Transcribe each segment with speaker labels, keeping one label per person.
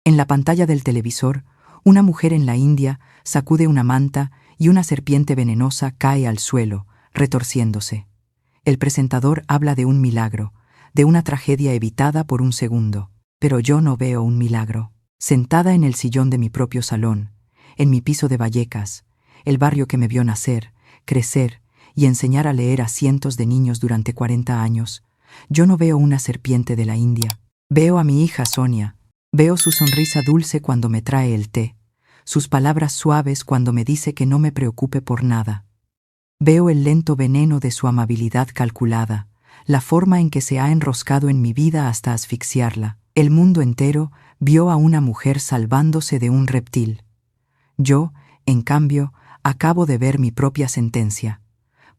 Speaker 1: En la pantalla del televisor, una mujer en la India sacude una manta y una serpiente venenosa cae al suelo, retorciéndose. El presentador habla de un milagro, de una tragedia evitada por un segundo. Pero yo no veo un milagro. Sentada en el sillón de mi propio salón, en mi piso de Vallecas, el barrio que me vio nacer, crecer y enseñar a leer a cientos de niños durante 40 años, yo no veo una serpiente de la India. Veo a mi hija Sonia. Veo su sonrisa dulce cuando me trae el té, sus palabras suaves cuando me dice que no me preocupe por nada. Veo el lento veneno de su amabilidad calculada, la forma en que se ha enroscado en mi vida hasta asfixiarla. El mundo entero vio a una mujer salvándose de un reptil. Yo, en cambio, acabo de ver mi propia sentencia,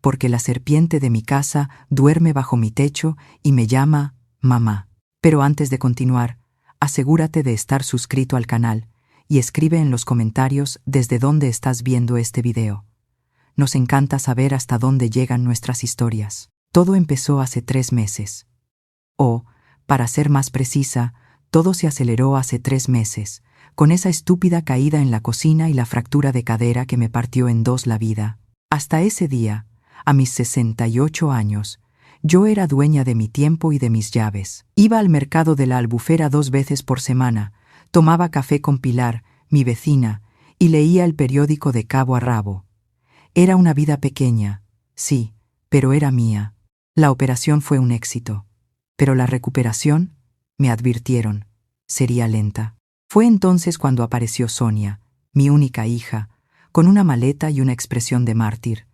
Speaker 1: porque la serpiente de mi casa duerme bajo mi techo y me llama mamá. Pero antes de continuar, asegúrate de estar suscrito al canal y escribe en los comentarios desde dónde estás viendo este video. Nos encanta saber hasta dónde llegan nuestras historias. Todo empezó hace 3 meses. O, para ser más precisa, todo se aceleró hace 3 meses, con esa estúpida caída en la cocina y la fractura de cadera que me partió en 2 la vida. Hasta ese día, a mis 68 años, yo era dueña de mi tiempo y de mis llaves. Iba al mercado de la Albufera 2 veces por semana, tomaba café con Pilar, mi vecina, y leía el periódico de cabo a rabo. Era una vida pequeña, sí, pero era mía. La operación fue un éxito. Pero la recuperación, me advirtieron, sería lenta. Fue entonces cuando apareció Sonia, mi única hija, con una maleta y una expresión de mártir.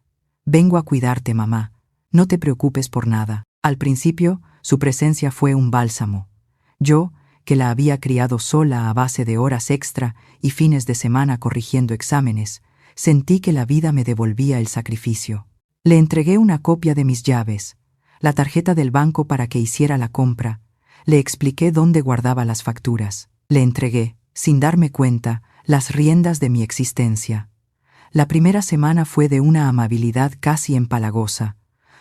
Speaker 1: Vengo a cuidarte, mamá. No te preocupes por nada. Al principio, su presencia fue un bálsamo. Yo, que la había criado sola a base de horas extra y fines de semana corrigiendo exámenes, sentí que la vida me devolvía el sacrificio. Le entregué una copia de mis llaves, la tarjeta del banco para que hiciera la compra, le expliqué dónde guardaba las facturas, le entregué, sin darme cuenta, las riendas de mi existencia. La primera semana fue de una amabilidad casi empalagosa.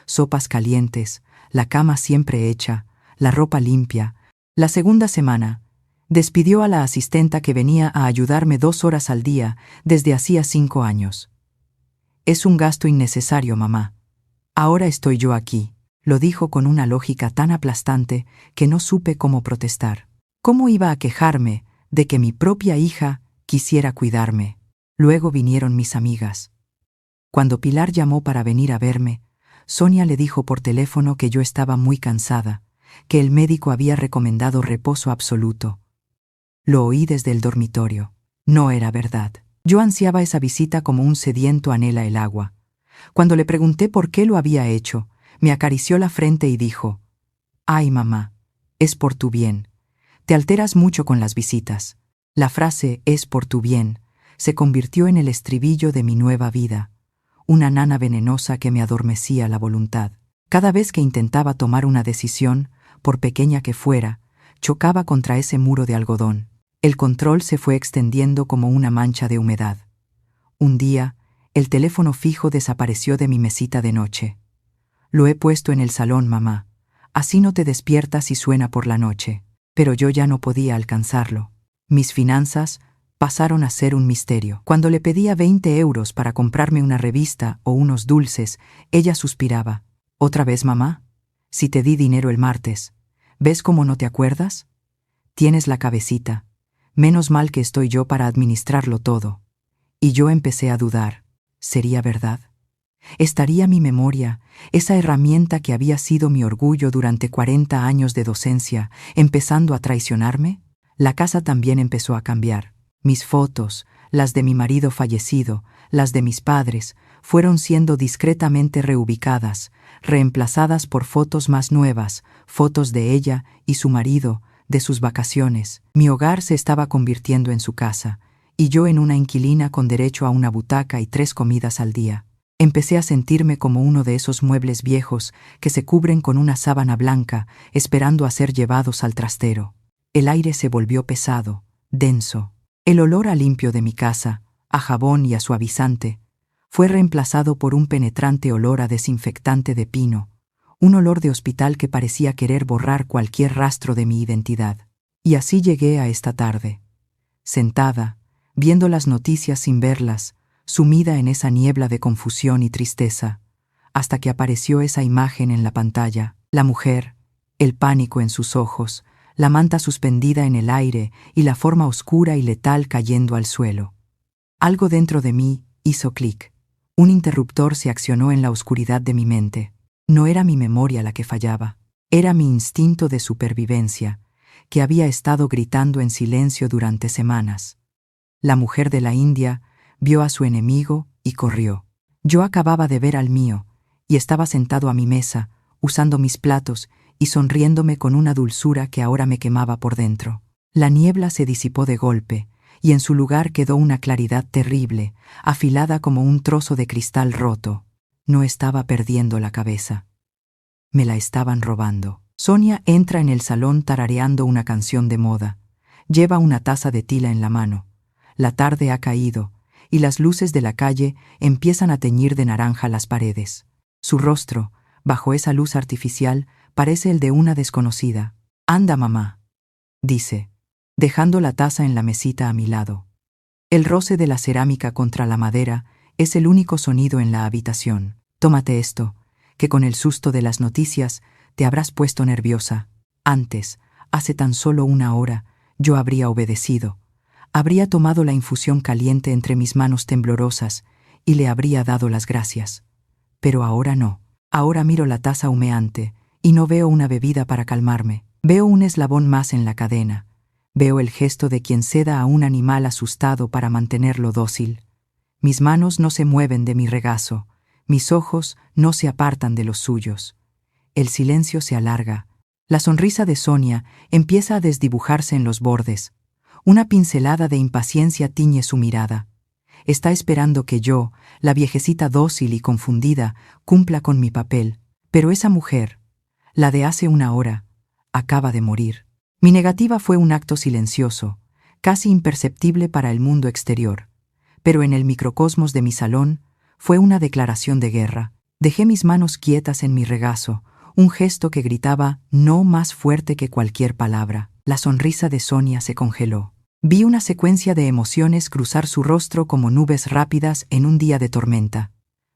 Speaker 1: Sopas calientes, la cama siempre hecha, la ropa limpia. La segunda semana, despidió a la asistenta que venía a ayudarme 2 horas al día desde hacía 5 años. Es un gasto innecesario, mamá. Ahora estoy yo aquí, lo dijo con una lógica tan aplastante que no supe cómo protestar. ¿Cómo iba a quejarme de que mi propia hija quisiera cuidarme? Luego vinieron mis amigas. Cuando Pilar llamó para venir a verme, Sonia le dijo por teléfono que yo estaba muy cansada, que el médico había recomendado reposo absoluto. Lo oí desde el dormitorio. No era verdad. Yo ansiaba esa visita como un sediento anhela el agua. Cuando le pregunté por qué lo había hecho, me acarició la frente y dijo: «Ay, mamá, es por tu bien. Te alteras mucho con las visitas». La frase «es por tu bien» se convirtió en el estribillo de mi nueva vida, una nana venenosa que me adormecía la voluntad. Cada vez que intentaba tomar una decisión, por pequeña que fuera, chocaba contra ese muro de algodón. El control se fue extendiendo como una mancha de humedad. Un día, el teléfono fijo desapareció de mi mesita de noche. «Lo he puesto en el salón, mamá. Así no te despiertas y suena por la noche». Pero yo ya no podía alcanzarlo. Mis finanzas pasaron a ser un misterio. Cuando le pedía 20 euros para comprarme una revista o unos dulces, ella suspiraba. «¿Otra vez, mamá? Si te di dinero el martes. ¿Ves cómo no te acuerdas? Tienes la cabecita. Menos mal que estoy yo para administrarlo todo». Y yo empecé a dudar. ¿Sería verdad? ¿Estaría mi memoria, esa herramienta que había sido mi orgullo durante 40 años de docencia, empezando a traicionarme? La casa también empezó a cambiar. Mis fotos, las de mi marido fallecido, las de mis padres, fueron siendo discretamente reubicadas, reemplazadas por fotos más nuevas, fotos de ella y su marido, de sus vacaciones. Mi hogar se estaba convirtiendo en su casa, y yo en una inquilina con derecho a una butaca y 3 comidas al día. Empecé a sentirme como uno de esos muebles viejos que se cubren con una sábana blanca, esperando a ser llevados al trastero. El aire se volvió pesado, denso. El olor a limpio de mi casa, a jabón y a suavizante, fue reemplazado por un penetrante olor a desinfectante de pino, un olor de hospital que parecía querer borrar cualquier rastro de mi identidad. Y así llegué a esta tarde. sentada, viendo las noticias sin verlas, sumida en esa niebla de confusión y tristeza, hasta que apareció esa imagen en la pantalla, la mujer, el pánico en sus ojos, la manta suspendida en el aire y la forma oscura y letal cayendo al suelo. Algo dentro de mí hizo clic. Un interruptor se accionó en la oscuridad de mi mente. No era mi memoria la que fallaba, era mi instinto de supervivencia, que había estado gritando en silencio durante semanas. La mujer de la India vio a su enemigo y corrió. Yo acababa de ver al mío, y estaba sentado a mi mesa, usando mis platos y sonriéndome con una dulzura que ahora me quemaba por dentro. La niebla se disipó de golpe, y en su lugar quedó una claridad terrible, afilada como un trozo de cristal roto. No estaba perdiendo la cabeza. Me la estaban robando. Sonia entra en el salón tarareando una canción de moda. Lleva una taza de tila en la mano. La tarde ha caído, y las luces de la calle empiezan a teñir de naranja las paredes. Su rostro, bajo esa luz artificial, parece el de una desconocida. «Anda, mamá», dice, dejando la taza en la mesita a mi lado. El roce de la cerámica contra la madera es el único sonido en la habitación. «Tómate esto, que con el susto de las noticias te habrás puesto nerviosa. Antes, hace tan solo una hora, yo habría obedecido. Habría tomado la infusión caliente entre mis manos temblorosas y le habría dado las gracias. Pero ahora no. Ahora miro la taza humeante y no veo una bebida para calmarme. Veo un eslabón más en la cadena. Veo el gesto de quien ceda a un animal asustado para mantenerlo dócil. Mis manos no se mueven de mi regazo. Mis ojos no se apartan de los suyos. El silencio se alarga. La sonrisa de Sonia empieza a desdibujarse en los bordes. Una pincelada de impaciencia tiñe su mirada. Está esperando que yo, la viejecita dócil y confundida, cumpla con mi papel. Pero esa mujer, la de hace una hora, acaba de morir. Mi negativa fue un acto silencioso, casi imperceptible para el mundo exterior. Pero en el microcosmos de mi salón, fue una declaración de guerra. Dejé mis manos quietas en mi regazo, un gesto que gritaba no más fuerte que cualquier palabra. La sonrisa de Sonia se congeló. Vi una secuencia de emociones cruzar su rostro como nubes rápidas en un día de tormenta.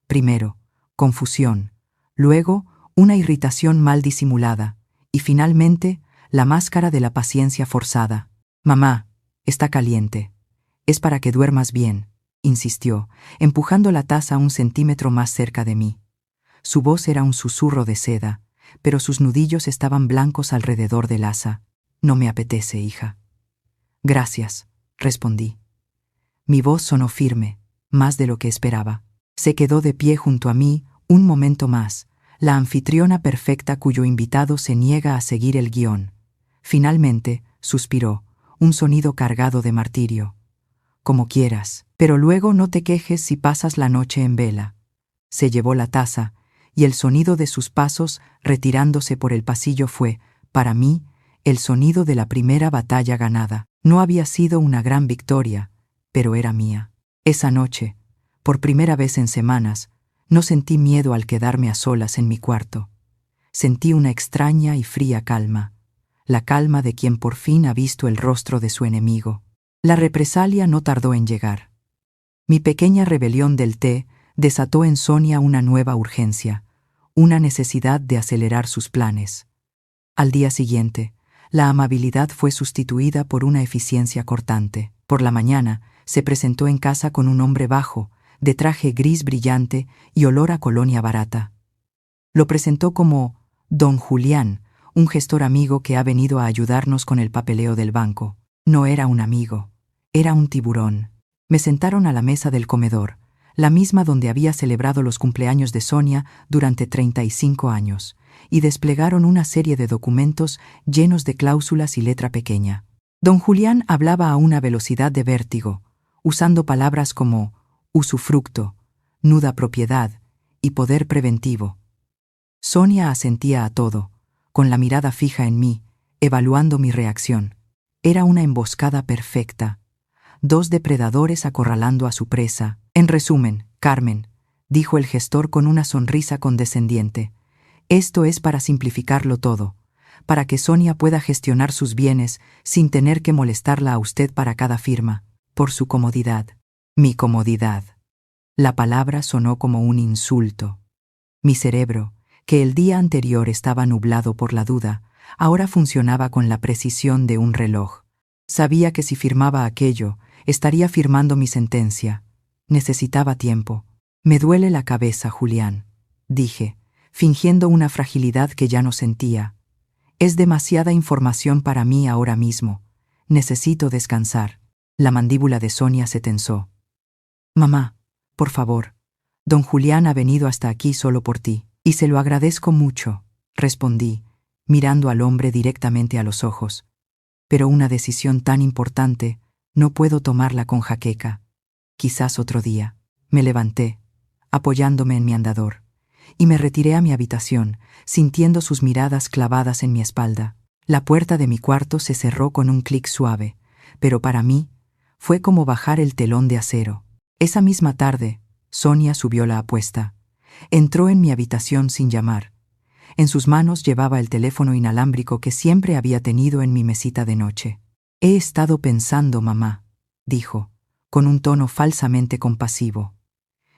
Speaker 1: Primero, confusión, luego, una irritación mal disimulada, y finalmente, la máscara de la paciencia forzada. «Mamá, está caliente. Es para que duermas bien», insistió, empujando la taza un centímetro más cerca de mí. Su voz era un susurro de seda, pero sus nudillos estaban blancos alrededor del asa. «No me apetece, hija». «Gracias», respondí. Mi voz sonó firme, más de lo que esperaba. Se quedó de pie junto a mí un momento más, la anfitriona perfecta cuyo invitado se niega a seguir el guión. Finalmente, suspiró, un sonido cargado de martirio. «Como quieras, pero luego no te quejes si pasas la noche en vela». Se llevó la taza, y el sonido de sus pasos retirándose por el pasillo fue, para mí, el sonido de la primera batalla ganada. No había sido una gran victoria, pero era mía. Esa noche, por primera vez en semanas, no sentí miedo al quedarme a solas en mi cuarto. Sentí una extraña y fría calma, la calma de quien por fin ha visto el rostro de su enemigo. La represalia no tardó en llegar. Mi pequeña rebelión del té desató en Sonia una nueva urgencia, una necesidad de acelerar sus planes. Al día siguiente, la amabilidad fue sustituida por una eficiencia cortante. Por la mañana, se presentó en casa con un hombre bajo, de traje gris brillante y olor a colonia barata. Lo presentó como Don Julián, un gestor amigo que ha venido a ayudarnos con el papeleo del banco. No era un amigo, era un tiburón. Me sentaron a la mesa del comedor, la misma donde había celebrado los cumpleaños de Sonia durante 35 años, y desplegaron una serie de documentos llenos de cláusulas y letra pequeña. Don Julián hablaba a una velocidad de vértigo, usando palabras como usufructo, nuda propiedad y poder preventivo. Sonia asentía a todo, con la mirada fija en mí, evaluando mi reacción. Era una emboscada perfecta. 2 depredadores acorralando a su presa. «En resumen, Carmen», dijo el gestor con una sonrisa condescendiente, «esto es para simplificarlo todo, para que Sonia pueda gestionar sus bienes sin tener que molestarla a usted para cada firma, por su comodidad. Mi comodidad. La palabra sonó como un insulto. Mi cerebro, que el día anterior estaba nublado por la duda, ahora funcionaba con la precisión de un reloj. Sabía que si firmaba aquello, estaría firmando mi sentencia. Necesitaba tiempo. Me duele la cabeza, Julián, dije, fingiendo una fragilidad que ya no sentía. Es demasiada información para mí ahora mismo. Necesito descansar. La mandíbula de Sonia se tensó. Mamá, por favor. Don Julián ha venido hasta aquí solo por ti, y se lo agradezco mucho, respondí, mirando al hombre directamente a los ojos. Pero una decisión tan importante no puedo tomarla con jaqueca. Quizás otro día. Me levanté, apoyándome en mi andador, y me retiré a mi habitación, sintiendo sus miradas clavadas en mi espalda. La puerta de mi cuarto se cerró con un clic suave, pero para mí fue como bajar el telón de acero. Esa misma tarde, Sonia subió la apuesta. Entró en mi habitación sin llamar. En sus manos llevaba el teléfono inalámbrico que siempre había tenido en mi mesita de noche. He estado pensando, mamá, dijo, con un tono falsamente compasivo.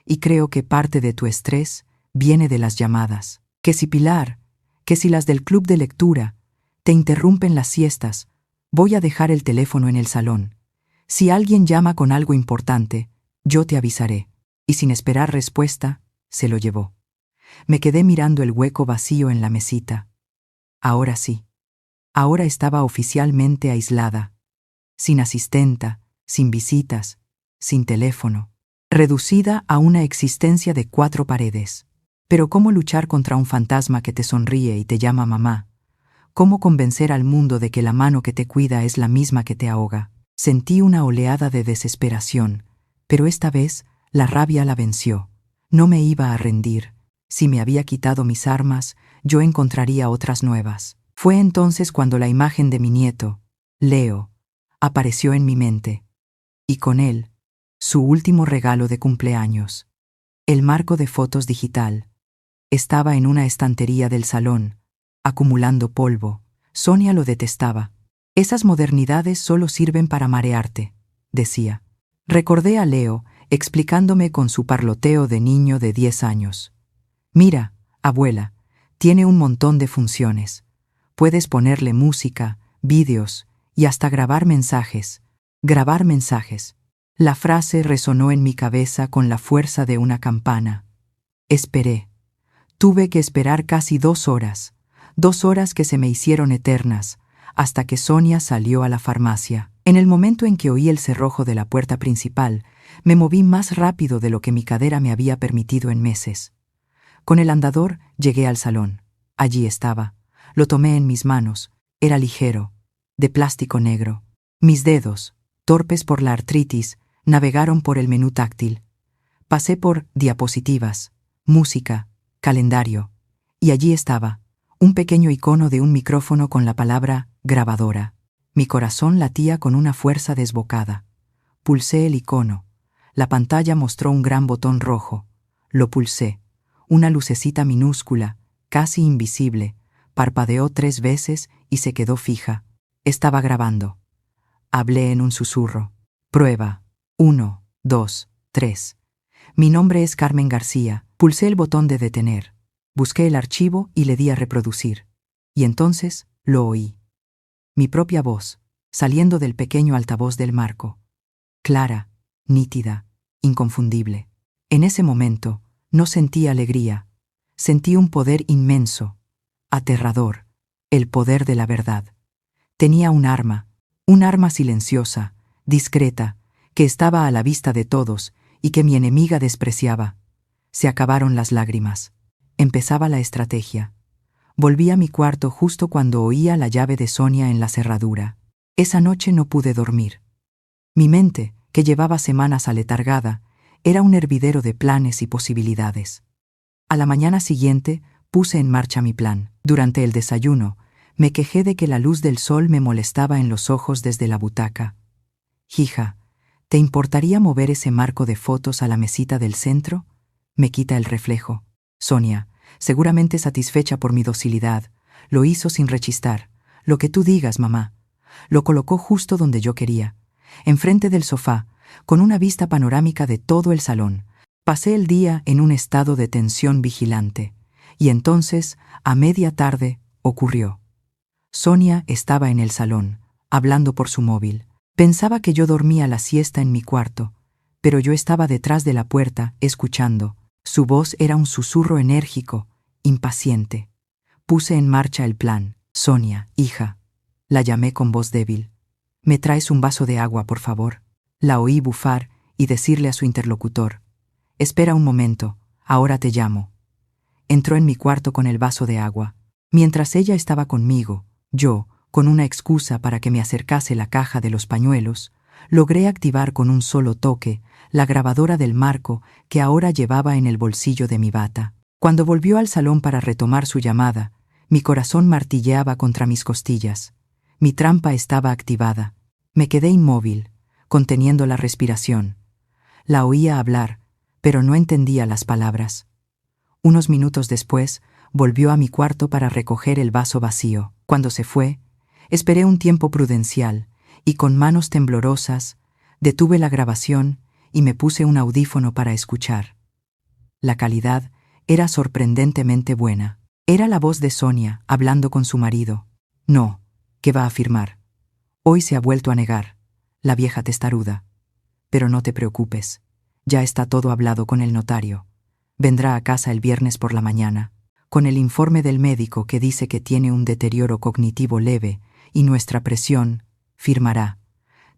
Speaker 1: Y creo que parte de tu estrés viene de las llamadas. Que si Pilar, que si las del club de lectura, te interrumpen las siestas, voy a dejar el teléfono en el salón. Si alguien llama con algo importante, yo te avisaré. Y sin esperar respuesta, se lo llevó. Me quedé mirando el hueco vacío en la mesita. Ahora sí. Ahora estaba oficialmente aislada. Sin asistenta, sin visitas, sin teléfono. Reducida a una existencia de 4 paredes. Pero ¿cómo luchar contra un fantasma que te sonríe y te llama mamá? ¿Cómo convencer al mundo de que la mano que te cuida es la misma que te ahoga? Sentí una oleada de desesperación, pero esta vez la rabia la venció. No me iba a rendir. Si me había quitado mis armas, yo encontraría otras nuevas. Fue entonces cuando la imagen de mi nieto, Leo, apareció en mi mente. Y con él, su último regalo de cumpleaños. El marco de fotos digital. Estaba en una estantería del salón, acumulando polvo. Sonia lo detestaba. Esas modernidades solo sirven para marearte, decía. Recordé a Leo explicándome con su parloteo de niño de 10 años. Mira, abuela, tiene un montón de funciones. Puedes ponerle música, vídeos y hasta grabar mensajes. Grabar mensajes. La frase resonó en mi cabeza con la fuerza de una campana. Esperé. Tuve que esperar casi 2 horas. 2 horas que se me hicieron eternas, hasta que Sonia salió a la farmacia. En el momento en que oí el cerrojo de la puerta principal, me moví más rápido de lo que mi cadera me había permitido en meses. Con el andador llegué al salón. Allí estaba. Lo tomé en mis manos. Era ligero, de plástico negro. Mis dedos, torpes por la artritis, navegaron por el menú táctil. Pasé por diapositivas, música, calendario. Y allí estaba, un pequeño icono de un micrófono con la palabra grabadora. Mi corazón latía con una fuerza desbocada. Pulsé el icono. La pantalla mostró un gran botón rojo. Lo pulsé. Una lucecita minúscula, casi invisible, parpadeó 3 veces y se quedó fija. Estaba grabando. Hablé en un susurro. Prueba. 1, 2, 3. Mi nombre es Carmen García. Pulsé el botón de detener. Busqué el archivo y le di a reproducir. Y entonces lo oí. Mi propia voz, saliendo del pequeño altavoz del marco. Clara, nítida, inconfundible. En ese momento, no sentí alegría. Sentí un poder inmenso, aterrador, el poder de la verdad. Tenía un arma silenciosa, discreta, que estaba a la vista de todos y que mi enemiga despreciaba. Se acabaron las lágrimas. Empezaba la estrategia. Volví a mi cuarto justo cuando oía la llave de Sonia en la cerradura. Esa noche no pude dormir. Mi mente, que llevaba semanas aletargada, era un hervidero de planes y posibilidades. A la mañana siguiente puse en marcha mi plan. Durante el desayuno, me quejé de que la luz del sol me molestaba en los ojos desde la butaca. Hija, ¿te importaría mover ese marco de fotos a la mesita del centro? Me quita el reflejo. Sonia, seguramente satisfecha por mi docilidad, Lo hizo sin rechistar. Lo que tú digas, mamá. Lo colocó justo donde yo quería, enfrente del sofá, con una vista panorámica de todo el salón. Pasé el día en un estado de tensión vigilante. Y entonces, a media tarde, ocurrió. Sonia estaba en el salón, hablando por su móvil. Pensaba que yo dormía la siesta en mi cuarto, pero yo estaba detrás de la puerta, escuchando. Su voz era un susurro enérgico, impaciente. Puse en marcha el plan. Sonia, hija. La llamé con voz débil. ¿Me traes un vaso de agua, por favor? La oí bufar y decirle a su interlocutor. Espera un momento, ahora te llamo. Entró en mi cuarto con el vaso de agua. Mientras ella estaba conmigo, yo, con una excusa para que me acercase la caja de los pañuelos, logré activar con un solo toque la grabadora del marco que ahora llevaba en el bolsillo de mi bata. Cuando volvió al salón para retomar su llamada, mi corazón martilleaba contra mis costillas. Mi trampa estaba activada. Me quedé inmóvil, conteniendo la respiración. La oía hablar, pero no entendía las palabras. Unos minutos después, volvió a mi cuarto para recoger el vaso vacío. Cuando se fue, esperé un tiempo prudencial y con manos temblorosas detuve la grabación y me puse un audífono para escuchar. La calidad era sorprendentemente buena. Era la voz de Sonia hablando con su marido. No, ¿qué va a afirmar? Hoy se ha vuelto a negar, la vieja testaruda. Pero no te preocupes, ya está todo hablado con el notario. Vendrá a casa el viernes por la mañana, con el informe del médico que dice que tiene un deterioro cognitivo leve y nuestra presión, firmará.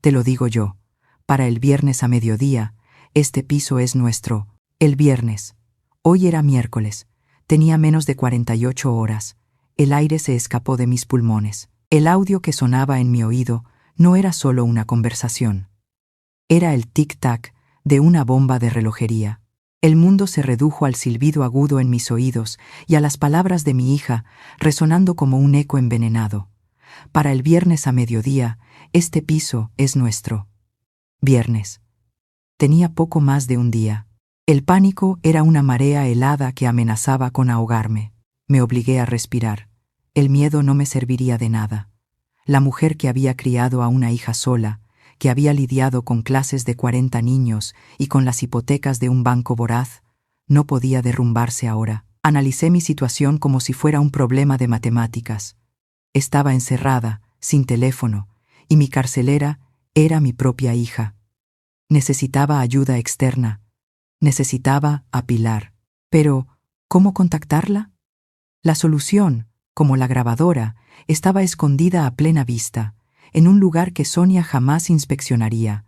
Speaker 1: Te lo digo yo, para el viernes a mediodía, este piso es nuestro. El viernes. Hoy era miércoles. Tenía menos de 48 horas. El aire se escapó de mis pulmones. El audio que sonaba en mi oído no era solo una conversación. Era el tic-tac de una bomba de relojería. El mundo se redujo al silbido agudo en mis oídos y a las palabras de mi hija resonando como un eco envenenado. Para el viernes a mediodía, este piso es nuestro. Viernes. Tenía poco más de un día. El pánico era una marea helada que amenazaba con ahogarme. Me obligué a respirar. El miedo no me serviría de nada. La mujer que había criado a una hija sola, que había lidiado con clases de 40 niños y con las hipotecas de un banco voraz, no podía derrumbarse ahora. Analicé mi situación como si fuera un problema de matemáticas. Estaba encerrada, sin teléfono, y mi carcelera era mi propia hija. Necesitaba ayuda externa. Necesitaba a Pilar. Pero, ¿cómo contactarla? La solución, como la grabadora, estaba escondida a plena vista, en un lugar que Sonia jamás inspeccionaría.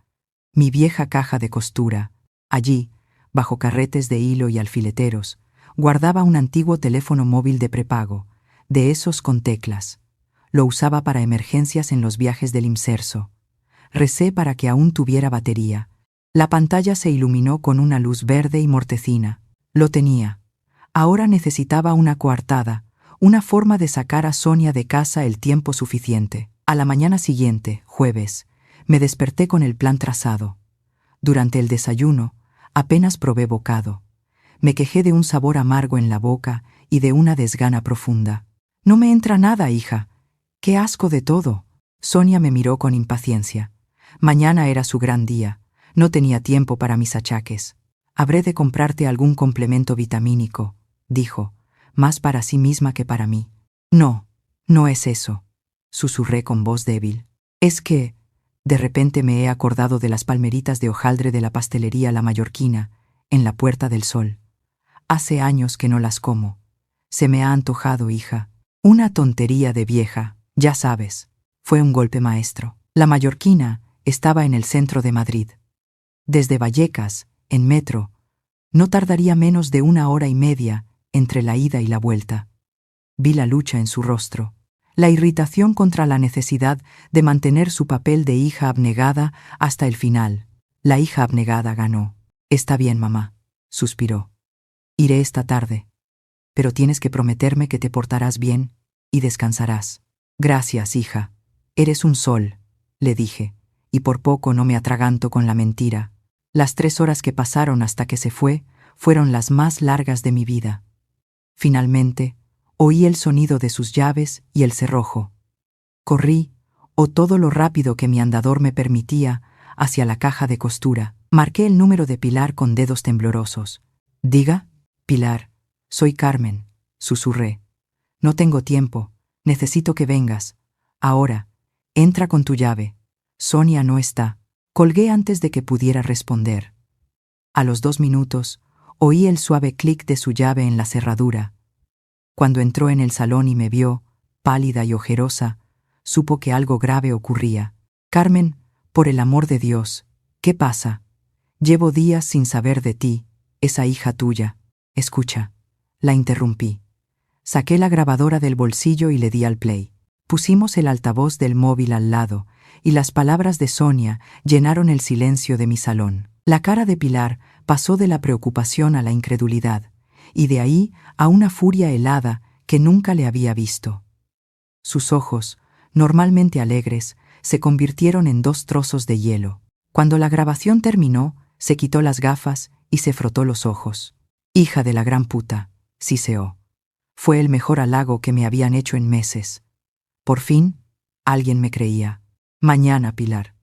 Speaker 1: Mi vieja caja de costura. Allí, bajo carretes de hilo y alfileteros, guardaba un antiguo teléfono móvil de prepago, de esos con teclas. Lo usaba para emergencias en los viajes del Imserso. Recé para que aún tuviera batería. La pantalla se iluminó con una luz verde y mortecina. Lo tenía. Ahora necesitaba una coartada, una forma de sacar a Sonia de casa el tiempo suficiente. A la mañana siguiente, jueves, me desperté con el plan trazado. Durante el desayuno, apenas probé bocado. Me quejé de un sabor amargo en la boca y de una desgana profunda. «No me entra nada, hija. ¡Qué asco de todo!». Sonia me miró con impaciencia. Mañana era su gran día. No tenía tiempo para mis achaques. «Habré de comprarte algún complemento vitamínico», dijo, más para sí misma que para mí. «No, no es eso», susurré con voz débil. «Es que, de repente me he acordado de las palmeritas de hojaldre de la pastelería La Mallorquina, en la Puerta del Sol. Hace años que no las como. Se me ha antojado, hija. Una tontería de vieja, ya sabes». Fue un golpe maestro. La Mallorquina estaba en el centro de Madrid. Desde Vallecas, en metro, no tardaría menos de 1 hora y media entre la ida y la vuelta. Vi la lucha en su rostro, la irritación contra la necesidad de mantener su papel de hija abnegada hasta el final. La hija abnegada ganó. «Está bien, mamá», suspiró. «Iré esta tarde. Pero tienes que prometerme que te portarás bien y descansarás». «Gracias, hija. Eres un sol», le dije, y por poco no me atraganto con la mentira. Las 3 horas que pasaron hasta que se fue fueron las más largas de mi vida. Finalmente, Oí el sonido de sus llaves y el cerrojo. Corrí, todo lo rápido que mi andador me permitía, hacia la caja de costura. Marqué el número de Pilar con dedos temblorosos. «Diga, Pilar, soy Carmen», susurré. «No tengo tiempo, necesito que vengas. Ahora, entra con tu llave. Sonia no está». Colgué antes de que pudiera responder. A los 2 minutos, oí el suave clic de su llave en la cerradura. Cuando entró en el salón y me vio, pálida y ojerosa, supo que algo grave ocurría. «Carmen, por el amor de Dios, ¿qué pasa? Llevo días sin saber de ti, esa hija tuya». «Escucha», la interrumpí. Saqué la grabadora del bolsillo y le di al play. Pusimos el altavoz del móvil al lado, y las palabras de Sonia llenaron el silencio de mi salón. La cara de Pilar pasó de la preocupación a la incredulidad, y de ahí a una furia helada que nunca le había visto. Sus ojos, normalmente alegres, se convirtieron en 2 trozos de hielo. Cuando la grabación terminó, se quitó las gafas y se frotó los ojos. «Hija de la gran puta», siseó. Fue el mejor halago que me habían hecho en meses. Por fin, alguien me creía. «Mañana, Pilar.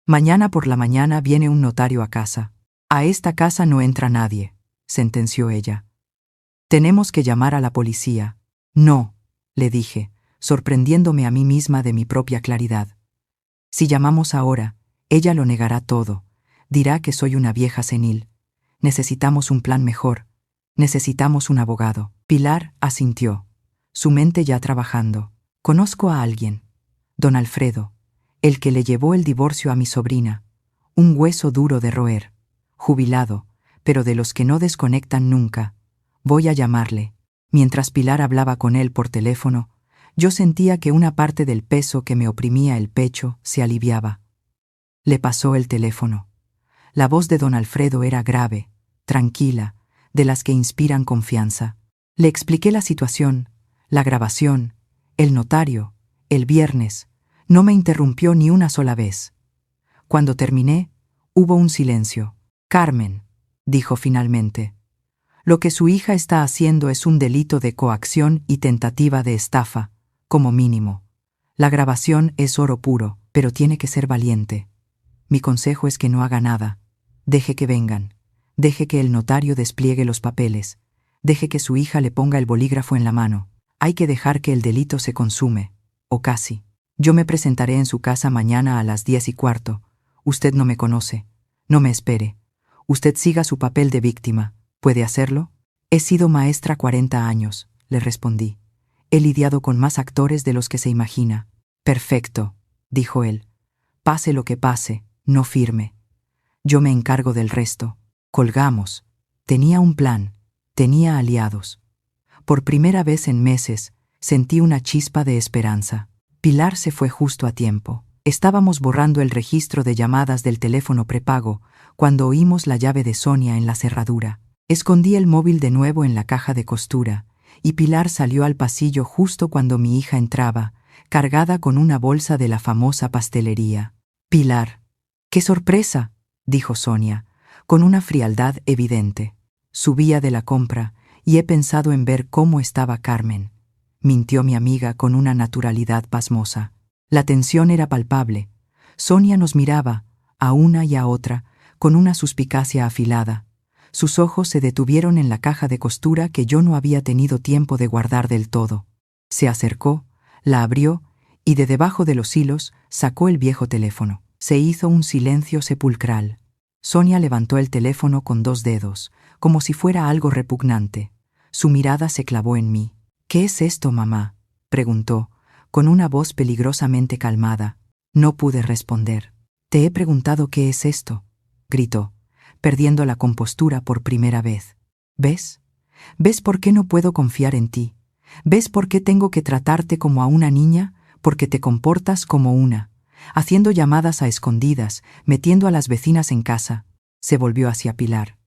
Speaker 1: Mañana por la mañana viene un notario a casa. A esta casa no entra nadie», sentenció ella. «Tenemos que llamar a la policía». «No», le dije, sorprendiéndome a mí misma de mi propia claridad. «Si llamamos ahora, ella lo negará todo. Dirá que soy una vieja senil. Necesitamos un plan mejor. Necesitamos un abogado». Pilar asintió, su mente ya trabajando. «Conozco a alguien. Don Alfredo, el que le llevó el divorcio a mi sobrina. Un hueso duro de roer. Jubilado, pero de los que no desconectan nunca. Voy a llamarle». Mientras Pilar hablaba con él por teléfono, yo sentía que una parte del peso que me oprimía el pecho se aliviaba. Le pasó el teléfono. La voz de don Alfredo era grave, tranquila, de las que inspiran confianza. Le expliqué la situación, la grabación, el notario, el viernes. No me interrumpió ni una sola vez. Cuando terminé, hubo un silencio. «Carmen», dijo finalmente, «lo que su hija está haciendo es un delito de coacción y tentativa de estafa, como mínimo. La grabación es oro puro, pero tiene que ser valiente. Mi consejo es que no haga nada. Deje que vengan. Deje que el notario despliegue los papeles. Deje que su hija le ponga el bolígrafo en la mano. Hay que dejar que el delito se consume, o casi. Yo me presentaré en su casa mañana a las 10:15. Usted no me conoce. No me espere. Usted siga su papel de víctima. ¿Puede hacerlo?» «He sido maestra 40 años», le respondí. «He lidiado con más actores de los que se imagina». «Perfecto», dijo él. «Pase lo que pase, no firme. Yo me encargo del resto». Colgamos. Tenía un plan, tenía aliados. Por primera vez en meses, sentí una chispa de esperanza. Pilar se fue justo a tiempo. Estábamos borrando el registro de llamadas del teléfono prepago cuando oímos la llave de Sonia en la cerradura. Escondí el móvil de nuevo en la caja de costura, y Pilar salió al pasillo justo cuando mi hija entraba, cargada con una bolsa de la famosa pastelería. «Pilar, qué sorpresa», dijo Sonia, con una frialdad evidente. «Subía de la compra y he pensado en ver cómo estaba Carmen», mintió mi amiga con una naturalidad pasmosa. La tensión era palpable. Sonia nos miraba, a una y a otra, con una suspicacia afilada. Sus ojos se detuvieron en la caja de costura que yo no había tenido tiempo de guardar del todo. Se acercó, la abrió y de debajo de los hilos sacó el viejo teléfono. Se hizo un silencio sepulcral. Sonia levantó el teléfono con 2 dedos, como si fuera algo repugnante. Su mirada se clavó en mí. «¿Qué es esto, mamá?», preguntó, con una voz peligrosamente calmada. No pude responder. «Te he preguntado qué es esto», gritó, perdiendo la compostura por primera vez. «¿Ves? ¿Ves por qué no puedo confiar en ti? ¿Ves por qué tengo que tratarte como a una niña? Porque te comportas como una, haciendo llamadas a escondidas, metiendo a las vecinas en casa». Se volvió hacia Pilar.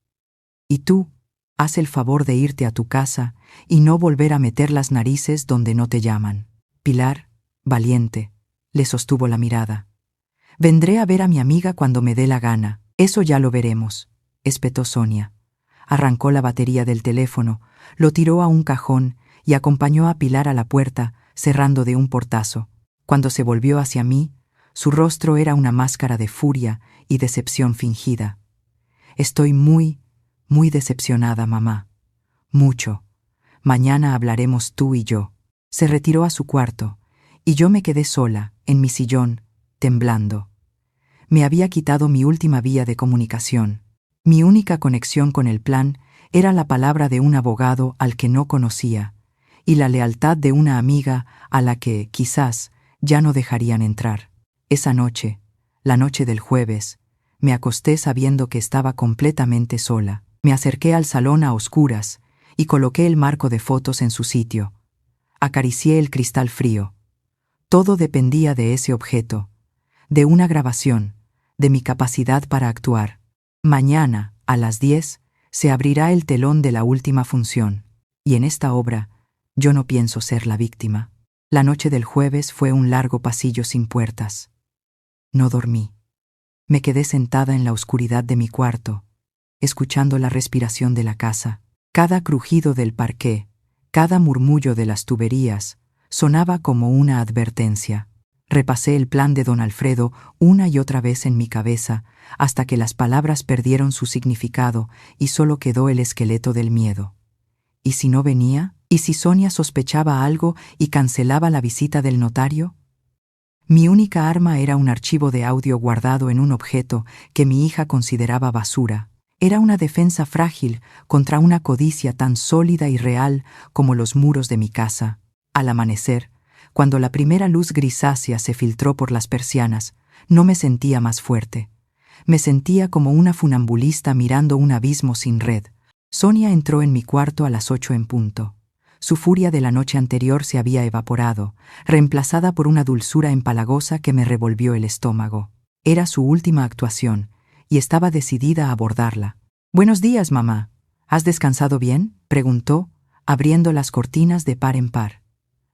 Speaker 1: «Y tú, haz el favor de irte a tu casa y no volver a meter las narices donde no te llaman». Pilar, valiente, le sostuvo la mirada. «Vendré a ver a mi amiga cuando me dé la gana. Eso ya lo veremos», espetó Sonia. Arrancó la batería del teléfono, lo tiró a un cajón y acompañó a Pilar a la puerta, cerrando de un portazo. Cuando se volvió hacia mí, su rostro era una máscara de furia y decepción fingida. Estoy muy decepcionada, mamá. Mucho. Mañana hablaremos tú y yo. Se retiró a su cuarto, y yo me quedé sola, en mi sillón, temblando. Me había quitado mi última vía de comunicación. Mi única conexión con el plan era la palabra de un abogado al que no conocía, y la lealtad de una amiga a la que, quizás, ya no dejarían entrar. Esa noche, la noche del jueves, me acosté sabiendo que estaba completamente sola. Me acerqué al salón a oscuras y coloqué el marco de fotos en su sitio. Acaricié el cristal frío. Todo dependía de ese objeto, de una grabación, de mi capacidad para actuar. Mañana, a las 10, se abrirá el telón de la última función, y en esta obra yo no pienso ser la víctima. La noche del jueves fue un largo pasillo sin puertas. No dormí. Me quedé sentada en la oscuridad de mi cuarto, escuchando la respiración de la casa. Cada crujido del parqué, cada murmullo de las tuberías, sonaba como una advertencia. Repasé el plan de don Alfredo una y otra vez en mi cabeza, hasta que las palabras perdieron su significado y solo quedó el esqueleto del miedo. ¿Y si no venía? ¿Y si Sonia sospechaba algo y cancelaba la visita del notario? Mi única arma era un archivo de audio guardado en un objeto que mi hija consideraba basura. Era una defensa frágil contra una codicia tan sólida y real como los muros de mi casa. Al amanecer, cuando la primera luz grisácea se filtró por las persianas, no me sentía más fuerte. Me sentía como una funambulista mirando un abismo sin red. Sonia entró en mi cuarto a las 8 en punto. Su furia de la noche anterior se había evaporado, reemplazada por una dulzura empalagosa que me revolvió el estómago. Era su última actuación, y estaba decidida a abordarla. «Buenos días, mamá. ¿Has descansado bien?», preguntó, abriendo las cortinas de par en par.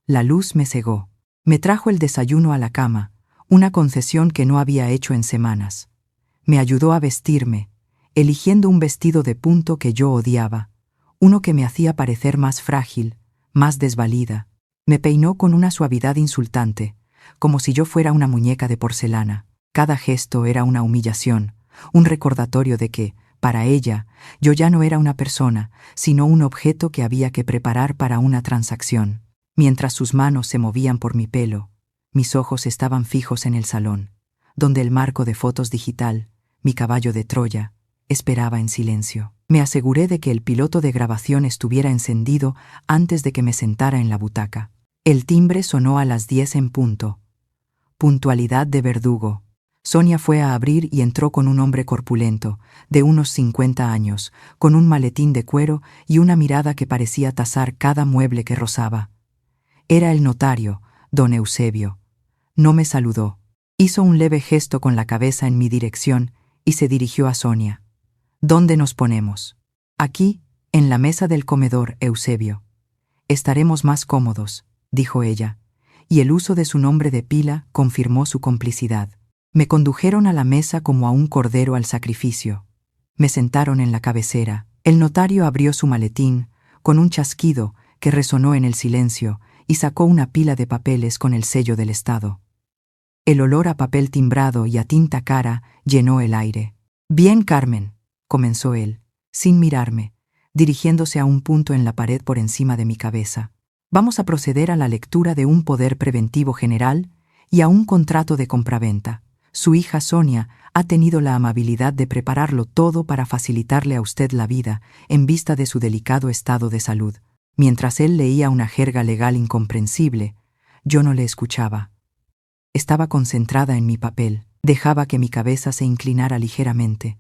Speaker 1: La luz me cegó. Me trajo el desayuno a la cama, una concesión que no había hecho en semanas. Me ayudó a vestirme, eligiendo un vestido de punto que yo odiaba, uno que me hacía parecer más frágil, más desvalida. Me peinó con una suavidad insultante, como si yo fuera una muñeca de porcelana. Cada gesto era una humillación, un recordatorio de que, para ella, yo ya no era una persona, sino un objeto que había que preparar para una transacción. Mientras sus manos se movían por mi pelo, mis ojos estaban fijos en el salón, donde el marco de fotos digital, mi caballo de Troya, esperaba en silencio. Me aseguré de que el piloto de grabación estuviera encendido antes de que me sentara en la butaca. El timbre sonó a las 10 en punto. Puntualidad de verdugo. Sonia fue a abrir y entró con un hombre corpulento, de unos 50 años, con un maletín de cuero y una mirada que parecía tasar cada mueble que rozaba. Era el notario, don Eusebio. No me saludó. Hizo un leve gesto con la cabeza en mi dirección y se dirigió a Sonia. «¿Dónde nos ponemos?» «Aquí, en la mesa del comedor, Eusebio. Estaremos más cómodos», dijo ella, y el uso de su nombre de pila confirmó su complicidad. Me condujeron a la mesa como a un cordero al sacrificio. Me sentaron en la cabecera. El notario abrió su maletín, con un chasquido que resonó en el silencio, y sacó una pila de papeles con el sello del Estado. El olor a papel timbrado y a tinta cara llenó el aire. «Bien, Carmen», comenzó él, sin mirarme, dirigiéndose a un punto en la pared por encima de mi cabeza. «Vamos a proceder a la lectura de un poder preventivo general y a un contrato de compraventa. Su hija Sonia ha tenido la amabilidad de prepararlo todo para facilitarle a usted la vida en vista de su delicado estado de salud». Mientras él leía una jerga legal incomprensible, yo no le escuchaba. Estaba concentrada en mi papel, dejaba que mi cabeza se inclinara ligeramente,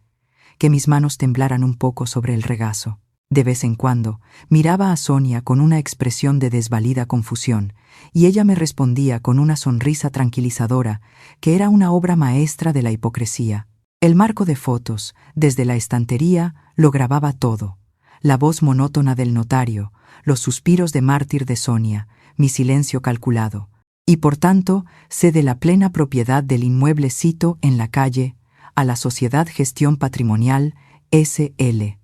Speaker 1: que mis manos temblaran un poco sobre el regazo. De vez en cuando, miraba a Sonia con una expresión de desvalida confusión, y ella me respondía con una sonrisa tranquilizadora que era una obra maestra de la hipocresía. El marco de fotos, desde la estantería, lo grababa todo. La voz monótona del notario, los suspiros de mártir de Sonia, mi silencio calculado. Y por tanto, sé de la plena propiedad del inmueble Cito en la calle, a la Sociedad Gestión Patrimonial, S.L.,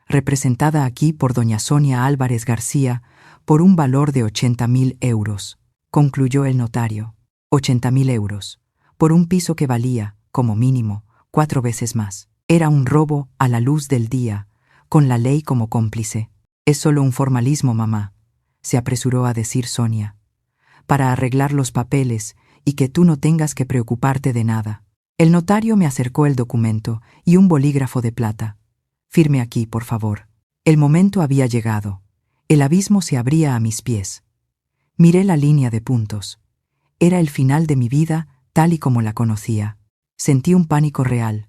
Speaker 1: representada aquí por doña Sonia Álvarez García, por un valor de 80.000 euros, concluyó el notario. 80.000 euros, por un piso que valía, como mínimo, 4 veces más. Era un robo a la luz del día, con la ley como cómplice. Es solo un formalismo, mamá, se apresuró a decir Sonia, para arreglar los papeles y que tú no tengas que preocuparte de nada. El notario me acercó el documento y un bolígrafo de plata. Firme aquí, por favor. El momento había llegado. El abismo se abría a mis pies. Miré la línea de puntos. Era el final de mi vida tal y como la conocía. Sentí un pánico real,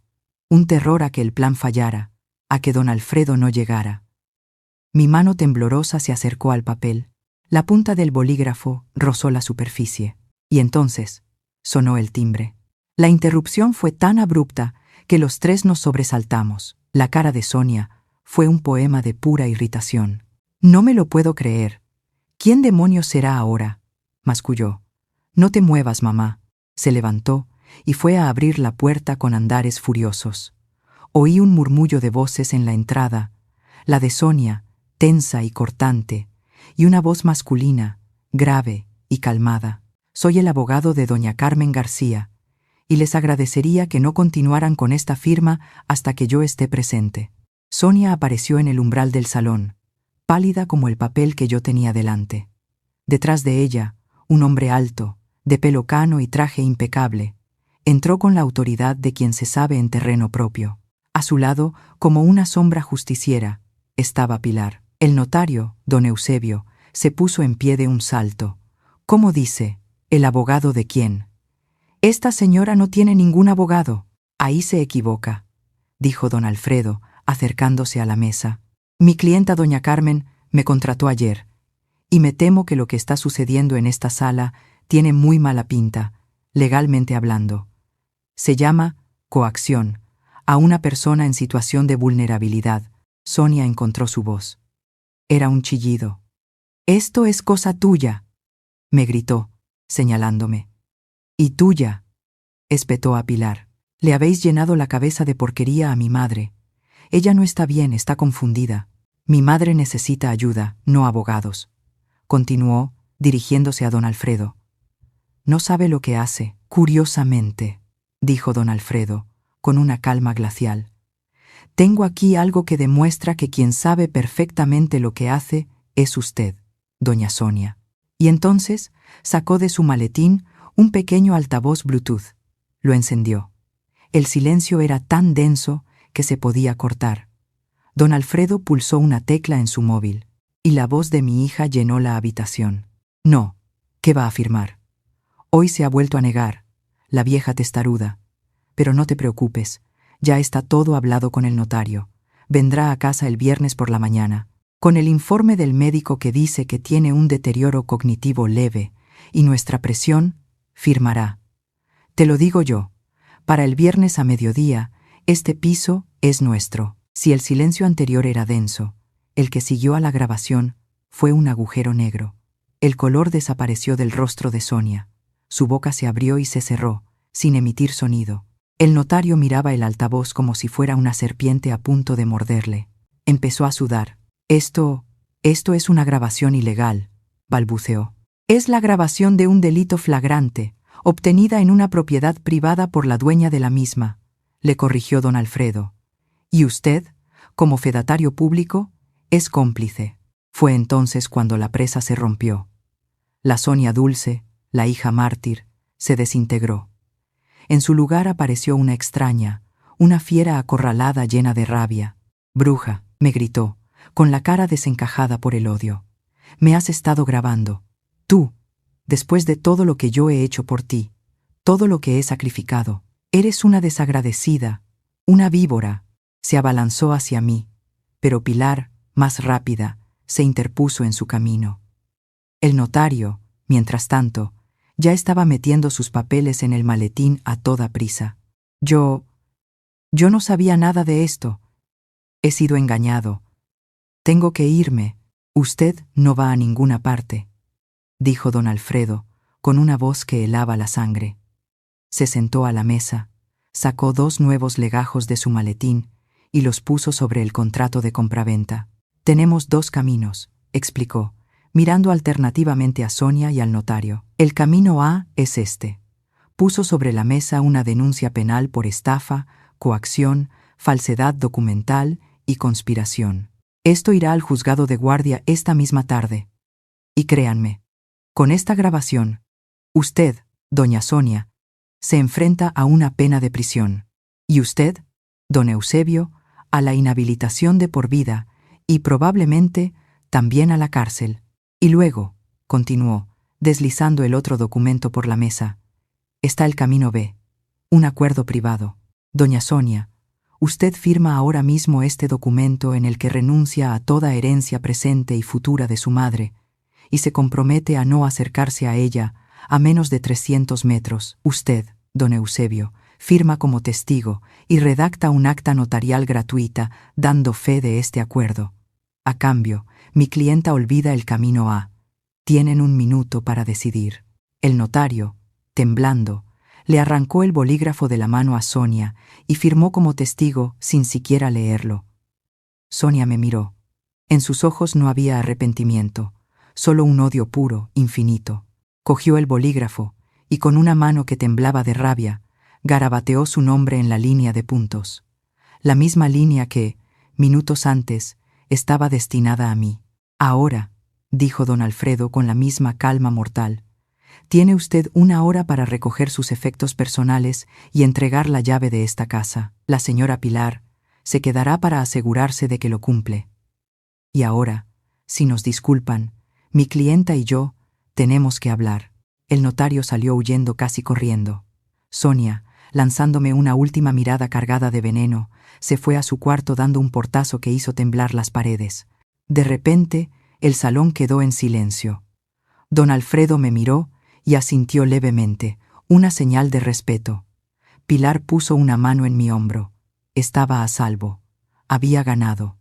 Speaker 1: un terror a que el plan fallara, a que don Alfredo no llegara. Mi mano temblorosa se acercó al papel. La punta del bolígrafo rozó la superficie. Y entonces sonó el timbre. La interrupción fue tan abrupta que los tres nos sobresaltamos. La cara de Sonia fue un poema de pura irritación. No me lo puedo creer. ¿Quién demonios será ahora?, masculló. No te muevas, mamá. Se levantó y fue a abrir la puerta con andares furiosos. Oí un murmullo de voces en la entrada, la de Sonia, tensa y cortante, y una voz masculina, grave y calmada. Soy el abogado de doña Carmen García, y les agradecería que no continuaran con esta firma hasta que yo esté presente. Sonia apareció en el umbral del salón, pálida como el papel que yo tenía delante. Detrás de ella, un hombre alto, de pelo cano y traje impecable, entró con la autoridad de quien se sabe en terreno propio. A su lado, como una sombra justiciera, estaba Pilar. El notario, don Eusebio, se puso en pie de un salto. ¿Cómo dice? ¿El abogado de quién? Esta señora no tiene ningún abogado. Ahí se equivoca, dijo don Alfredo, acercándose a la mesa. Mi clienta doña Carmen me contrató ayer, y me temo que lo que está sucediendo en esta sala tiene muy mala pinta, legalmente hablando. Se llama coacción a una persona en situación de vulnerabilidad. Sonia encontró su voz. Era un chillido. «Esto es cosa tuya», me gritó, señalándome. «Y tuya», espetó a Pilar. «Le habéis llenado la cabeza de porquería a mi madre. Ella no está bien, está confundida. Mi madre necesita ayuda, no abogados», continuó, dirigiéndose a don Alfredo. «No sabe lo que hace, curiosamente», dijo don Alfredo, con una calma glacial. «Tengo aquí algo que demuestra que quien sabe perfectamente lo que hace es usted, doña Sonia». Y entonces sacó de su maletín un pequeño altavoz Bluetooth. Lo encendió. El silencio era tan denso que se podía cortar. Don Alfredo pulsó una tecla en su móvil, y la voz de mi hija llenó la habitación. «No, ¿qué va a afirmar? Hoy se ha vuelto a negar, la vieja testaruda. Pero no te preocupes, ya está todo hablado con el notario. Vendrá a casa el viernes por la mañana, con el informe del médico que dice que tiene un deterioro cognitivo leve, y nuestra presión firmará. Te lo digo yo, para el viernes a mediodía, este piso es nuestro». Si el silencio anterior era denso, el que siguió a la grabación fue un agujero negro. El color desapareció del rostro de Sonia. Su boca se abrió y se cerró, sin emitir sonido. El notario miraba el altavoz como si fuera una serpiente a punto de morderle. Empezó a sudar. Esto es una grabación ilegal», balbuceó. «Es la grabación de un delito flagrante, obtenida en una propiedad privada por la dueña de la misma», le corrigió don Alfredo. «Y usted, como fedatario público, es cómplice». Fue entonces cuando la presa se rompió. La Sonia dulce, la hija mártir, se desintegró. En su lugar apareció una extraña, una fiera acorralada llena de rabia. «Bruja», me gritó, con la cara desencajada por el odio. «Me has estado grabando. Tú, después de todo lo que yo he hecho por ti, todo lo que he sacrificado, eres una desagradecida, una víbora». Se abalanzó hacia mí, pero Pilar, más rápida, se interpuso en su camino. El notario, mientras tanto, ya estaba metiendo sus papeles en el maletín a toda prisa. Yo no sabía nada de esto. He sido engañado. Tengo que irme. Usted no va a ninguna parte», dijo don Alfredo, con una voz que helaba la sangre. Se sentó a la mesa, sacó 2 nuevos legajos de su maletín y los puso sobre el contrato de compraventa. «Tenemos 2 caminos», explicó, mirando alternativamente a Sonia y al notario. El camino A es este. Puso sobre la mesa una denuncia penal por estafa, coacción, falsedad documental y conspiración. Esto irá al juzgado de guardia esta misma tarde. Y créanme, con esta grabación, usted, doña Sonia, se enfrenta a una pena de prisión. Y usted, don Eusebio, a la inhabilitación de por vida y probablemente también a la cárcel. Y luego, continuó, deslizando el otro documento por la mesa, está el camino B, un acuerdo privado. Doña Sonia, usted firma ahora mismo este documento en el que renuncia a toda herencia presente y futura de su madre y se compromete a no acercarse a ella a menos de 300 metros. Usted, don Eusebio, firma como testigo y redacta un acta notarial gratuita dando fe de este acuerdo. A cambio, mi clienta olvida el camino A. Tienen 1 minuto para decidir. El notario, temblando, le arrancó el bolígrafo de la mano a Sonia y firmó como testigo sin siquiera leerlo. Sonia me miró. En sus ojos no había arrepentimiento, solo un odio puro, infinito. Cogió el bolígrafo y con una mano que temblaba de rabia, garabateó su nombre en la línea de puntos. La misma línea que, minutos antes, estaba destinada a mí. Ahora, dijo don Alfredo con la misma calma mortal, tiene usted 1 hora para recoger sus efectos personales y entregar la llave de esta casa. La señora Pilar se quedará para asegurarse de que lo cumple. Y ahora, si nos disculpan, mi clienta y yo tenemos que hablar. El notario salió huyendo casi corriendo. Sonia, lanzándome una última mirada cargada de veneno, se fue a su cuarto dando un portazo que hizo temblar las paredes. De repente, el salón quedó en silencio. Don Alfredo me miró y asintió levemente, una señal de respeto. Pilar puso una mano en mi hombro. Estaba a salvo. Había ganado.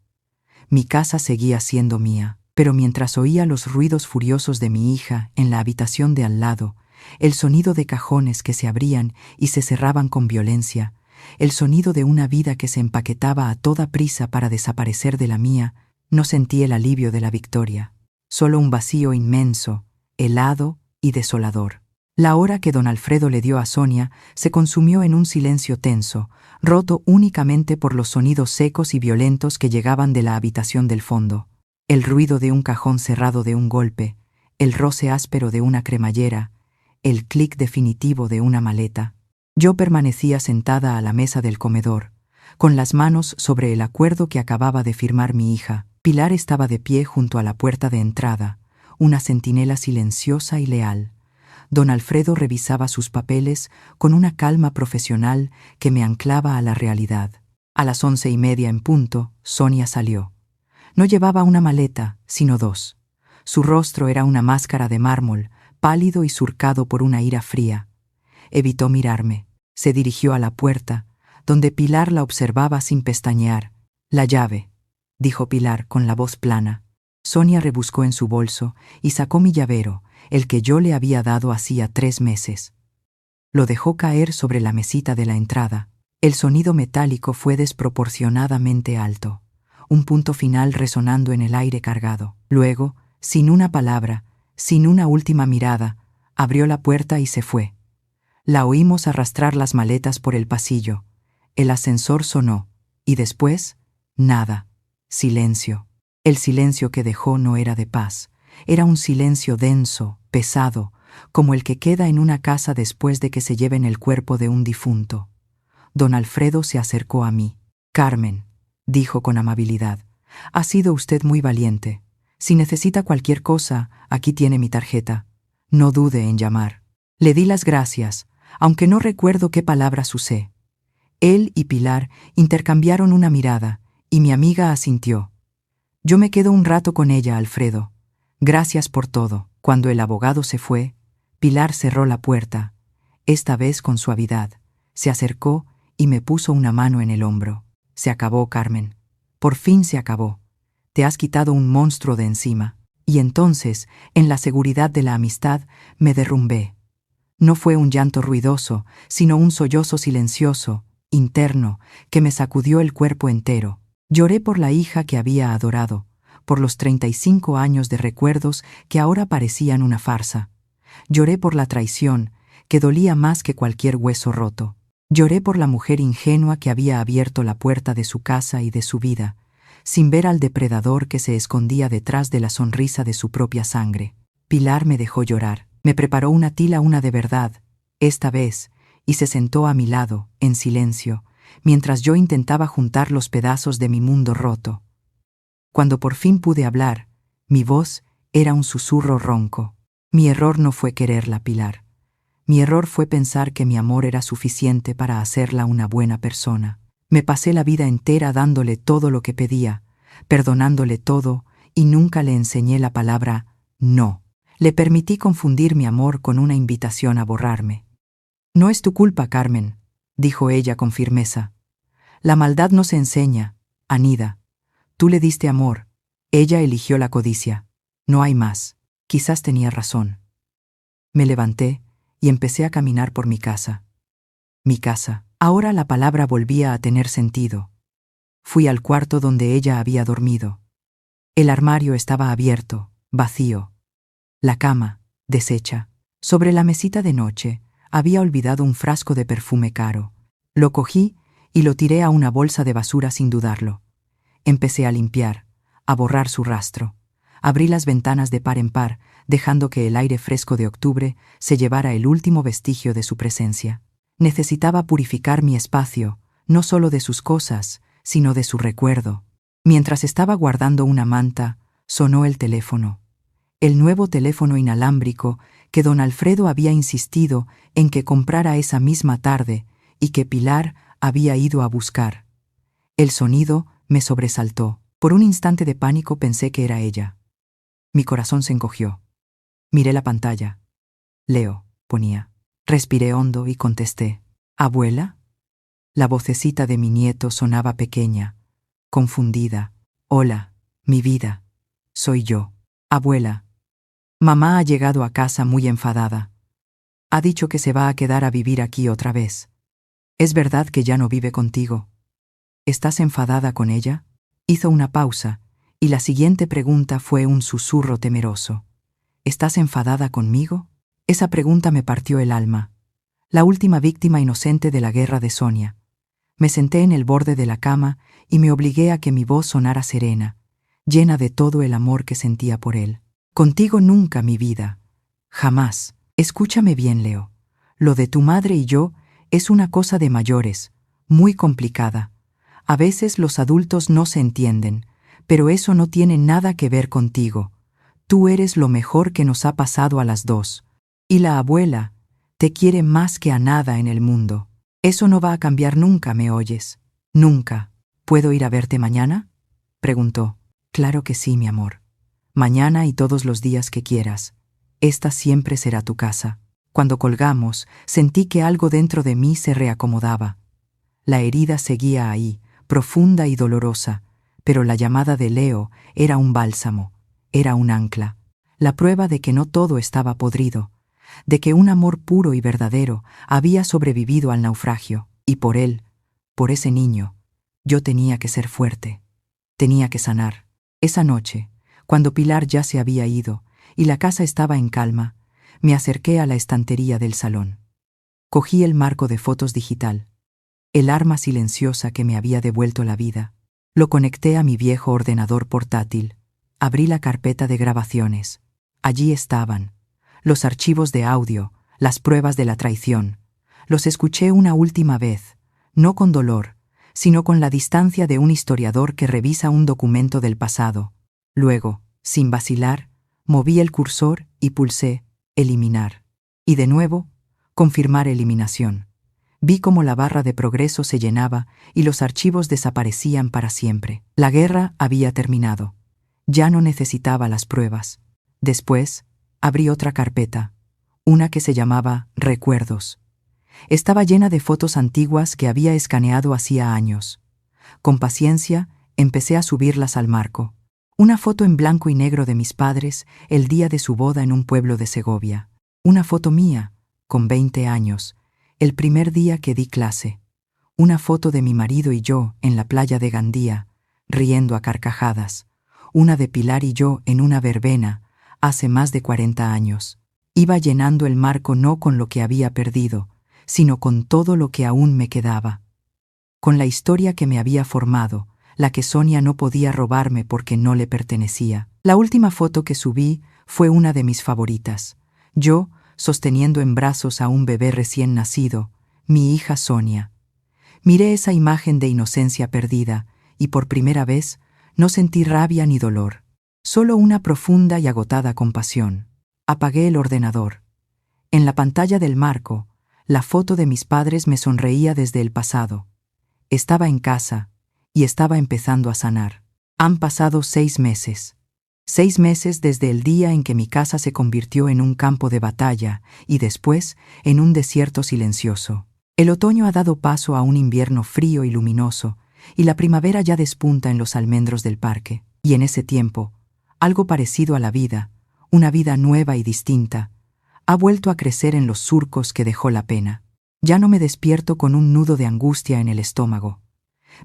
Speaker 1: Mi casa seguía siendo mía, pero mientras oía los ruidos furiosos de mi hija en la habitación de al lado, el sonido de cajones que se abrían y se cerraban con violencia, el sonido de una vida que se empaquetaba a toda prisa para desaparecer de la mía, no sentí el alivio de la victoria. Solo un vacío inmenso, helado y desolador. La hora que don Alfredo le dio a Sonia se consumió en un silencio tenso, roto únicamente por los sonidos secos y violentos que llegaban de la habitación del fondo. El ruido de un cajón cerrado de un golpe, el roce áspero de una cremallera, el clic definitivo de una maleta. Yo permanecía sentada a la mesa del comedor, con las manos sobre el acuerdo que acababa de firmar mi hija. Pilar estaba de pie junto a la puerta de entrada, una centinela silenciosa y leal. Don Alfredo revisaba sus papeles con una calma profesional que me anclaba a la realidad. A las 11:30 en punto, Sonia salió. No llevaba una maleta, sino 2. Su rostro era una máscara de mármol, pálido y surcado por una ira fría. Evitó mirarme. Se dirigió a la puerta, donde Pilar la observaba sin pestañear. «La llave», dijo Pilar con la voz plana. Sonia rebuscó en su bolso y sacó mi llavero, el que yo le había dado hacía 3 meses. Lo dejó caer sobre la mesita de la entrada. El sonido metálico fue desproporcionadamente alto, un punto final resonando en el aire cargado. Luego, sin una palabra, sin una última mirada, abrió la puerta y se fue. La oímos arrastrar las maletas por el pasillo. El ascensor sonó, y después, nada, silencio. El silencio que dejó no era de paz, era un silencio denso, pesado, como el que queda en una casa después de que se lleven el cuerpo de un difunto. Don Alfredo se acercó a mí. «Carmen», dijo con amabilidad, «ha sido usted muy valiente. Si necesita cualquier cosa, aquí tiene mi tarjeta. No dude en llamar». Le di las gracias, aunque no recuerdo qué palabras usé. Él y Pilar intercambiaron una mirada, y mi amiga asintió. «Yo me quedo un rato con ella, Alfredo. Gracias por todo». Cuando el abogado se fue, Pilar cerró la puerta, esta vez con suavidad. Se acercó y me puso una mano en el hombro. «Se acabó, Carmen. Por fin se acabó. Te has quitado un monstruo de encima». Y entonces, en la seguridad de la amistad, me derrumbé. No fue un llanto ruidoso, sino un sollozo silencioso, interno, que me sacudió el cuerpo entero. Lloré por la hija que había adorado, por los 35 años de recuerdos que ahora parecían una farsa. Lloré por la traición, que dolía más que cualquier hueso roto. Lloré por la mujer ingenua que había abierto la puerta de su casa y de su vida, sin ver al depredador que se escondía detrás de la sonrisa de su propia sangre. Pilar me dejó llorar. Me preparó una tila, una de verdad, esta vez, y se sentó a mi lado, en silencio, mientras yo intentaba juntar los pedazos de mi mundo roto. Cuando por fin pude hablar, mi voz era un susurro ronco. Mi error no fue quererla, Pilar. Mi error fue pensar que mi amor era suficiente para hacerla una buena persona. Me pasé la vida entera dándole todo lo que pedía, perdonándole todo, y nunca le enseñé la palabra no. Le permití confundir mi amor con una invitación a borrarme. «No es tu culpa, Carmen», dijo ella con firmeza. «La maldad no se enseña, anida. Tú le diste amor. Ella eligió la codicia. No hay más». Quizás tenía razón. Me levanté y empecé a caminar por mi casa. Mi casa. Ahora la palabra volvía a tener sentido. Fui al cuarto donde ella había dormido. El armario estaba abierto, vacío. La cama, deshecha. Sobre la mesita de noche, había olvidado un frasco de perfume caro. Lo cogí y lo tiré a una bolsa de basura sin dudarlo. Empecé a limpiar, a borrar su rastro. Abrí las ventanas de par en par, dejando que el aire fresco de octubre se llevara el último vestigio de su presencia. Necesitaba purificar mi espacio, no solo de sus cosas, sino de su recuerdo. Mientras estaba guardando una manta, sonó el teléfono. El nuevo teléfono inalámbrico que don Alfredo había insistido en que comprara esa misma tarde y que Pilar había ido a buscar. El sonido me sobresaltó. Por un instante de pánico pensé que era ella. Mi corazón se encogió. Miré la pantalla. Leo, ponía. Respiré hondo y contesté. ¿Abuela? La vocecita de mi nieto sonaba pequeña, confundida. Hola, mi vida. Soy yo. Abuela. Mamá ha llegado a casa muy enfadada. Ha dicho que se va a quedar a vivir aquí otra vez. ¿Es verdad que ya no vive contigo? ¿Estás enfadada con ella? Hizo una pausa, y la siguiente pregunta fue un susurro temeroso. ¿Estás enfadada conmigo? Esa pregunta me partió el alma. La última víctima inocente de la guerra de Sonia. Me senté en el borde de la cama y me obligué a que mi voz sonara serena, llena de todo el amor que sentía por él. Contigo nunca, mi vida. Jamás. Escúchame bien, Leo. Lo de tu madre y yo es una cosa de mayores, muy complicada. A veces los adultos no se entienden, pero eso no tiene nada que ver contigo. Tú eres lo mejor que nos ha pasado a las dos. Y la abuela te quiere más que a nada en el mundo. Eso no va a cambiar nunca, ¿me oyes? Nunca. ¿Puedo ir a verte mañana? Preguntó. Claro que sí, mi amor. Mañana y todos los días que quieras. Esta siempre será tu casa. Cuando colgamos, sentí que algo dentro de mí se reacomodaba. La herida seguía ahí, profunda y dolorosa, pero la llamada de Leo era un bálsamo, era un ancla, la prueba de que no todo estaba podrido, de que un amor puro y verdadero había sobrevivido al naufragio, y por él, por ese niño, yo tenía que ser fuerte, tenía que sanar. Esa noche, cuando Pilar ya se había ido y la casa estaba en calma, me acerqué a la estantería del salón. Cogí el marco de fotos digital, el arma silenciosa que me había devuelto la vida. Lo conecté a mi viejo ordenador portátil. Abrí la carpeta de grabaciones. Allí estaban los archivos de audio, las pruebas de la traición. Los escuché una última vez, no con dolor, sino con la distancia de un historiador que revisa un documento del pasado. Luego, sin vacilar, moví el cursor y pulsé eliminar. Y de nuevo, confirmar eliminación. Vi cómo la barra de progreso se llenaba y los archivos desaparecían para siempre. La guerra había terminado. Ya no necesitaba las pruebas. Después, abrí otra carpeta, una que se llamaba Recuerdos. Estaba llena de fotos antiguas que había escaneado hacía años. Con paciencia, empecé a subirlas al marco. Una foto en blanco y negro de mis padres el día de su boda en un pueblo de Segovia. Una foto mía, con 20 años, el primer día que di clase. Una foto de mi marido y yo en la playa de Gandía, riendo a carcajadas. una de Pilar y yo en una verbena, hace más de 40 años. Iba llenando el marco no con lo que había perdido, sino con todo lo que aún me quedaba. Con la historia que me había formado, la que Sonia no podía robarme porque no le pertenecía. La última foto que subí fue una de mis favoritas. Yo, sosteniendo en brazos a un bebé recién nacido, mi hija Sonia. Miré esa imagen de inocencia perdida y por primera vez no sentí rabia ni dolor, solo una profunda y agotada compasión. Apagué el ordenador. En la pantalla del marco, la foto de mis padres me sonreía desde el pasado. Estaba en casa y estaba empezando a sanar. Han pasado 6 meses. 6 meses desde el día en que mi casa se convirtió en un campo de batalla y después en un desierto silencioso. El otoño ha dado paso a un invierno frío y luminoso, y la primavera ya despunta en los almendros del parque. Y en ese tiempo, algo parecido a la vida, una vida nueva y distinta, ha vuelto a crecer en los surcos que dejó la pena. Ya no me despierto con un nudo de angustia en el estómago.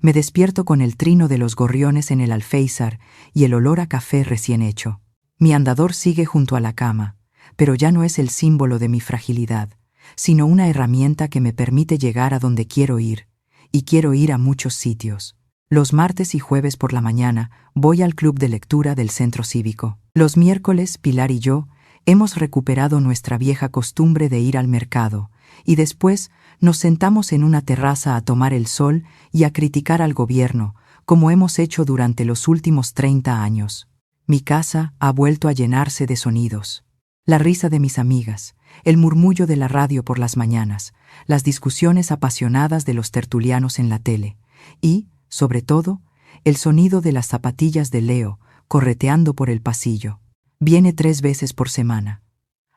Speaker 1: Me despierto con el trino de los gorriones en el alféizar y el olor a café recién hecho. Mi andador sigue junto a la cama, pero ya no es el símbolo de mi fragilidad, sino una herramienta que me permite llegar a donde quiero ir, y quiero ir a muchos sitios. Los martes y jueves por la mañana voy al club de lectura del centro cívico. Los miércoles, Pilar y yo hemos recuperado nuestra vieja costumbre de ir al mercado, y después nos sentamos en una terraza a tomar el sol y a criticar al gobierno, como hemos hecho durante los últimos 30 años. Mi casa ha vuelto a llenarse de sonidos. La risa de mis amigas, el murmullo de la radio por las mañanas, las discusiones apasionadas de los tertulianos en la tele y, sobre todo, el sonido de las zapatillas de Leo correteando por el pasillo. Viene 3 veces por semana.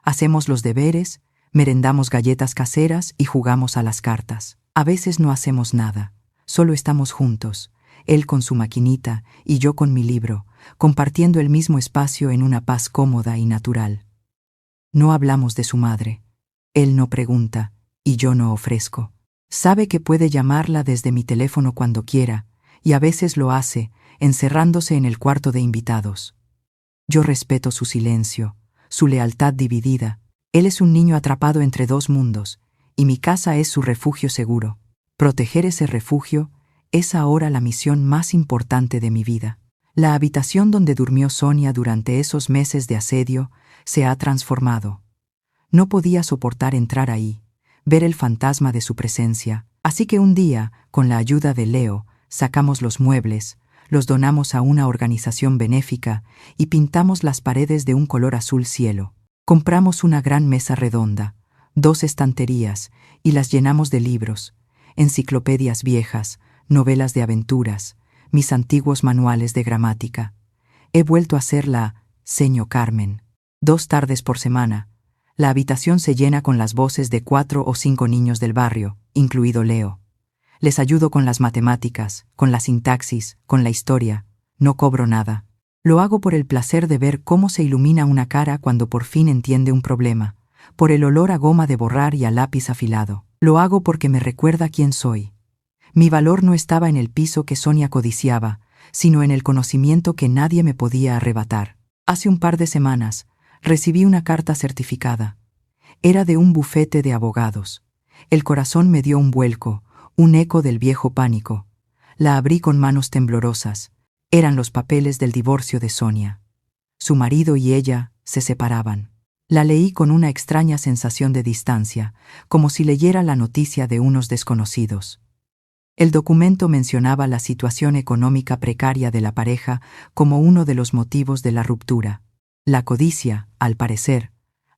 Speaker 1: Hacemos los deberes, merendamos galletas caseras y jugamos a las cartas. A veces no hacemos nada, solo estamos juntos, él con su maquinita y yo con mi libro, compartiendo el mismo espacio en una paz cómoda y natural. No hablamos de su madre. Él no pregunta y yo no ofrezco. Sabe que puede llamarla desde mi teléfono cuando quiera, y a veces lo hace, encerrándose en el cuarto de invitados. Yo respeto su silencio, su lealtad dividida. Él es un niño atrapado entre 2 mundos, y mi casa es su refugio seguro. Proteger ese refugio es ahora la misión más importante de mi vida. La habitación donde durmió Sonia durante esos meses de asedio se ha transformado. No podía soportar entrar ahí, ver el fantasma de su presencia, así que un día, con la ayuda de Leo, sacamos los muebles, los donamos a una organización benéfica y pintamos las paredes de un color azul cielo. Compramos una gran mesa redonda, 2 estanterías y las llenamos de libros, enciclopedias viejas, novelas de aventuras, mis antiguos manuales de gramática. He vuelto a ser la Seño Carmen. 2 tardes por semana. La habitación se llena con las voces de 4 o 5 niños del barrio, incluido Leo. Les ayudo con las matemáticas, con la sintaxis, con la historia. No cobro nada. Lo hago por el placer de ver cómo se ilumina una cara cuando por fin entiende un problema, por el olor a goma de borrar y a lápiz afilado. Lo hago porque me recuerda quién soy. Mi valor no estaba en el piso que Sonia codiciaba, sino en el conocimiento que nadie me podía arrebatar. Hace un par de semanas, recibí una carta certificada. Era de un bufete de abogados. El corazón me dio un vuelco, un eco del viejo pánico. La abrí con manos temblorosas. Eran los papeles del divorcio de Sonia. Su marido y ella se separaban. La leí con una extraña sensación de distancia, como si leyera la noticia de unos desconocidos. El documento mencionaba la situación económica precaria de la pareja como uno de los motivos de la ruptura. La codicia, al parecer,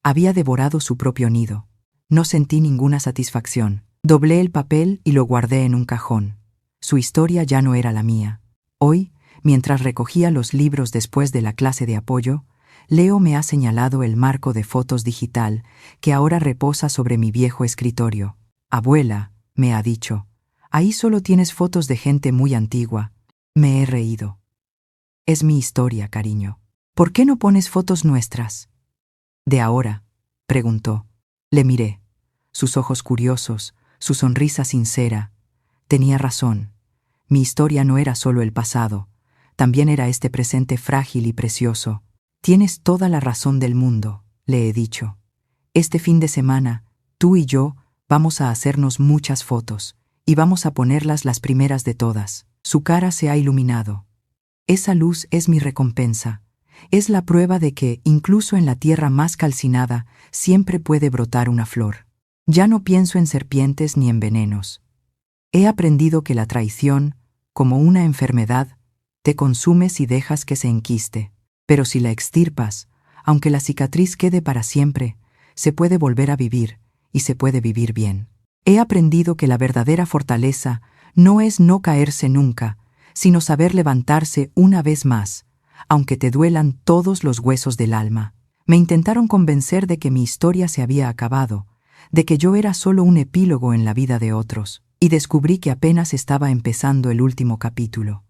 Speaker 1: había devorado su propio nido. No sentí ninguna satisfacción. Doblé el papel y lo guardé en un cajón. Su historia ya no era la mía. Hoy, mientras recogía los libros después de la clase de apoyo, Leo me ha señalado el marco de fotos digital que ahora reposa sobre mi viejo escritorio. Abuela, me ha dicho, ahí solo tienes fotos de gente muy antigua. Me he reído. Es mi historia, cariño. ¿Por qué no pones fotos nuestras? ¿De ahora?, preguntó. Le miré. Sus ojos curiosos, su sonrisa sincera. Tenía razón. Mi historia no era solo el pasado, también era este presente frágil y precioso. Tienes toda la razón del mundo, le he dicho. Este fin de semana, tú y yo vamos a hacernos muchas fotos, y vamos a ponerlas las primeras de todas. Su cara se ha iluminado. Esa luz es mi recompensa. Es la prueba de que, incluso en la tierra más calcinada, siempre puede brotar una flor. Ya no pienso en serpientes ni en venenos. He aprendido que la traición, como una enfermedad, te consume si dejas que se enquiste. Pero si la extirpas, aunque la cicatriz quede para siempre, se puede volver a vivir, y se puede vivir bien. He aprendido que la verdadera fortaleza no es no caerse nunca, sino saber levantarse una vez más, aunque te duelan todos los huesos del alma. Me intentaron convencer de que mi historia se había acabado, de que yo era solo un epílogo en la vida de otros, y descubrí que apenas estaba empezando el último capítulo,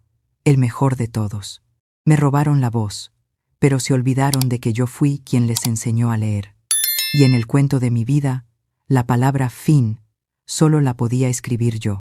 Speaker 1: el mejor de todos. Me robaron la voz, pero se olvidaron de que yo fui quien les enseñó a leer. Y en el cuento de mi vida, la palabra fin solo la podía escribir yo.